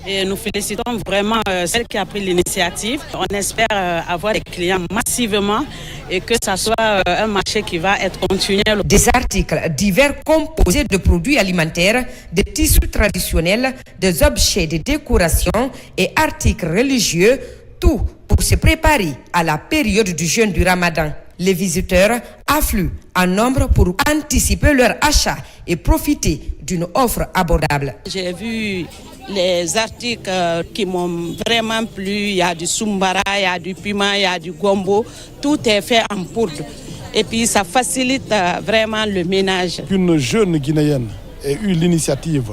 Speaker 3: et nous félicitons vraiment celle qui a pris l'initiative. On espère avoir des clients massivement et que ça soit un marché qui va être continuel.
Speaker 2: Des articles divers composés de produits alimentaires, de tissus traditionnels, des objets de décoration et articles religieux, tout pour se préparer à la période du jeûne du Ramadan. Les visiteurs affluent en nombre pour anticiper leur achat et profiter d'une offre abordable.
Speaker 3: J'ai vu les articles qui m'ont vraiment plu. Il y a du soumbara, il y a du piment, il y a du gombo. Tout est fait en poudre. Et puis ça facilite vraiment le ménage.
Speaker 20: Une jeune Guinéenne a eu l'initiative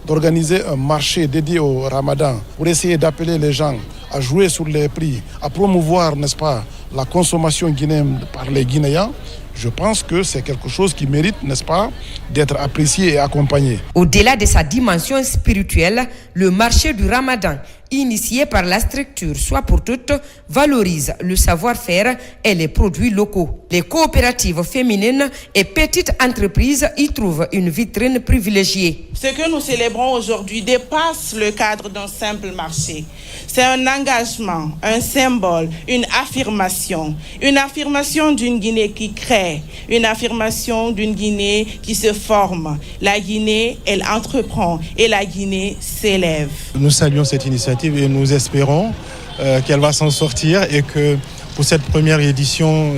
Speaker 20: d'organiser un marché dédié au Ramadan pour essayer d'appeler les gens à jouer sur les prix, à promouvoir, n'est-ce pas, la consommation guinéenne par les Guinéens. Je pense que c'est quelque chose qui mérite, n'est-ce pas, d'être apprécié et accompagné.
Speaker 2: Au-delà de sa dimension spirituelle, le marché du Ramadan, initié par la structure Soit pour toutes, valorise le savoir-faire et les produits locaux. Les coopératives féminines et petites entreprises y trouvent une vitrine privilégiée.
Speaker 21: Ce que nous célébrons aujourd'hui dépasse le cadre d'un simple marché. C'est un engagement, un symbole, une affirmation d'une Guinée qui crée, une affirmation d'une Guinée qui se forme. La Guinée, elle entreprend et la Guinée s'élève.
Speaker 20: Nous saluons cette initiative et nous espérons qu'elle va s'en sortir et que pour cette première édition,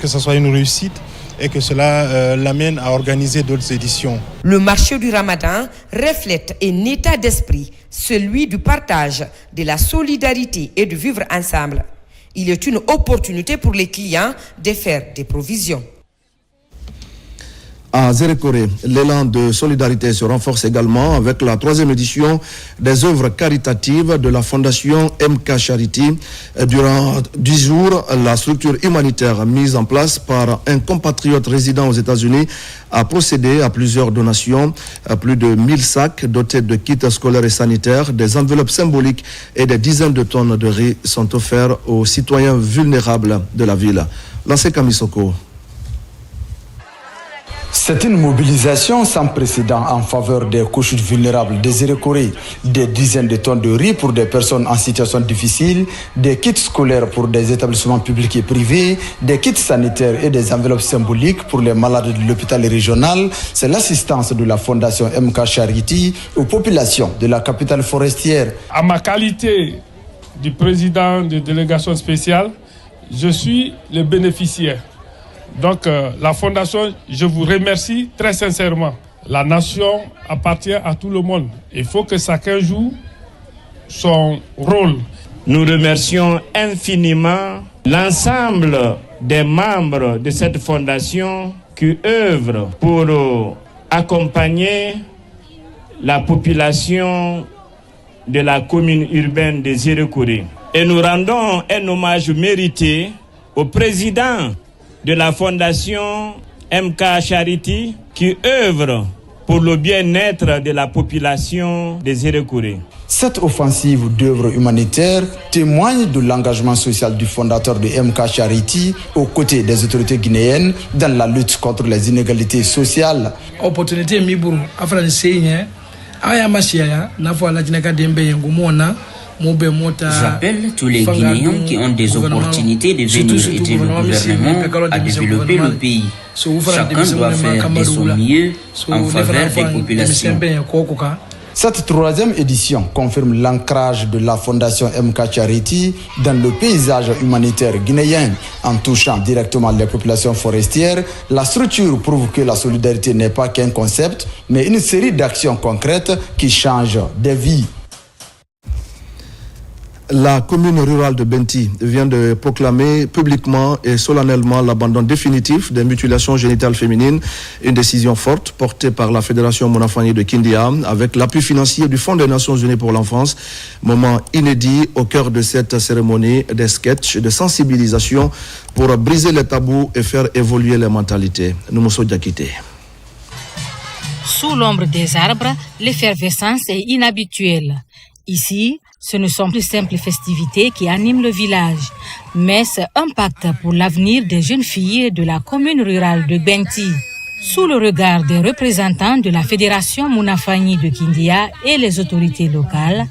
Speaker 20: que ce soit une réussite et que cela l'amène à organiser d'autres éditions.
Speaker 2: Le marché du Ramadan reflète un état d'esprit, celui du partage, de la solidarité et de vivre ensemble. Il est une opportunité pour les clients de faire des provisions.
Speaker 1: À Zérékoré, l'élan de solidarité se renforce également avec la 3e édition des œuvres caritatives de la Fondation MK Charity. Durant 10 jours, la structure humanitaire mise en place par un compatriote résident aux États-Unis a procédé à plusieurs donations. Plus de 1000 sacs dotés de kits scolaires et sanitaires, des enveloppes symboliques et des dizaines de tonnes de riz sont offerts aux citoyens vulnérables de la ville. Lancé Kamisoko.
Speaker 22: C'est une mobilisation sans précédent en faveur des couches vulnérables des Zérékoré. Des dizaines de tonnes de riz pour des personnes en situation difficile, des kits scolaires pour des établissements publics et privés, des kits sanitaires et des enveloppes symboliques pour les malades de l'hôpital régional. C'est l'assistance de la Fondation MK Charity aux populations de la capitale forestière.
Speaker 23: À ma qualité de président de délégation spéciale, je suis le bénéficiaire. Donc la Fondation, je vous remercie très sincèrement. La nation appartient à tout le monde. Il faut que chacun joue son rôle.
Speaker 25: Nous remercions infiniment l'ensemble des membres de cette fondation qui œuvrent pour accompagner la population de la commune urbaine de Zérékoré. Et nous rendons un hommage mérité au président de la Fondation MK Charity qui œuvre pour le bien-être de la population des Zérékoré.
Speaker 22: Cette offensive d'œuvres humanitaires témoigne de l'engagement social du fondateur de MK Charity aux côtés des autorités guinéennes dans la lutte contre les inégalités sociales.
Speaker 26: Opportunité miburu afran seigne aya masia na fois la dinaka dembe ngumona.
Speaker 29: J'appelle tous les Guinéens qui ont des opportunités de venir aider le gouvernement à développer le pays. Chacun doit faire de son mieux en faveur des populations.
Speaker 22: Cette 3e édition confirme l'ancrage de la Fondation MK Charity dans le paysage humanitaire guinéen. En touchant directement les populations forestières, la structure prouve que la solidarité n'est pas qu'un concept, mais une série d'actions concrètes qui changent des vies.
Speaker 1: La commune rurale de Benti vient de proclamer publiquement et solennellement l'abandon définitif des mutilations génitales féminines, une décision forte portée par la Fédération Monafani de Kindia avec l'appui financier du Fonds des Nations Unies pour l'enfance. Moment inédit au cœur de cette cérémonie, des sketchs de sensibilisation pour briser les tabous et faire évoluer les mentalités. Nous sommes Diakité.
Speaker 4: Sous l'ombre des arbres, l'effervescence est inhabituelle. Ici, ce ne sont plus simples festivités qui animent le village, mais c'est un pacte pour l'avenir des jeunes filles de la commune rurale de Benti. Sous le regard des représentants de la Fédération Mounafani de Kindia et les autorités locales,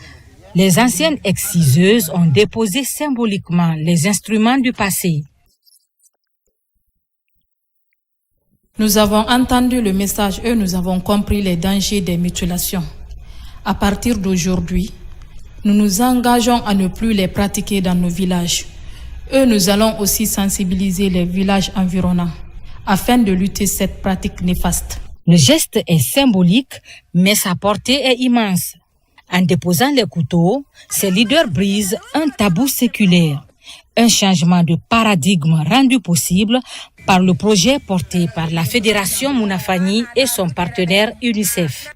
Speaker 4: les anciennes exciseuses ont déposé symboliquement les instruments du passé.
Speaker 5: Nous avons entendu le message et nous avons compris les dangers des mutilations. À partir d'aujourd'hui, nous nous engageons à ne plus les pratiquer dans nos villages. Et nous allons aussi sensibiliser les villages environnants afin de lutter cette pratique néfaste.
Speaker 4: Le geste est symbolique, mais sa portée est immense. En déposant les couteaux, ces leaders brisent un tabou séculaire. Un changement de paradigme rendu possible par le projet porté par la Fédération Mounafani et son partenaire UNICEF.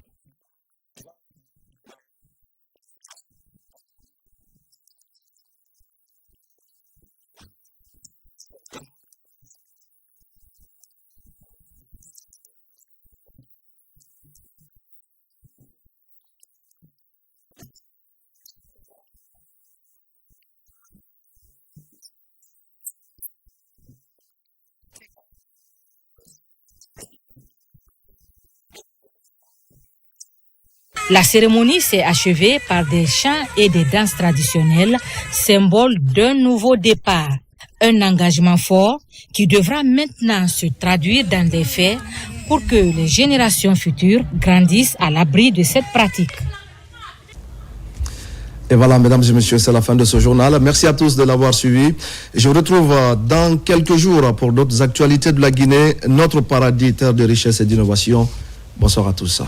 Speaker 4: La cérémonie s'est achevée par des chants et des danses traditionnelles, symbole d'un nouveau départ. Un engagement fort qui devra maintenant se traduire dans des faits pour que les générations futures grandissent à l'abri de cette pratique.
Speaker 1: Et voilà, mesdames et messieurs, c'est la fin de ce journal. Merci à tous de l'avoir suivi. Je vous retrouve dans quelques jours pour d'autres actualités de la Guinée, notre paradis, terre de richesse et d'innovation. Bonsoir à tous.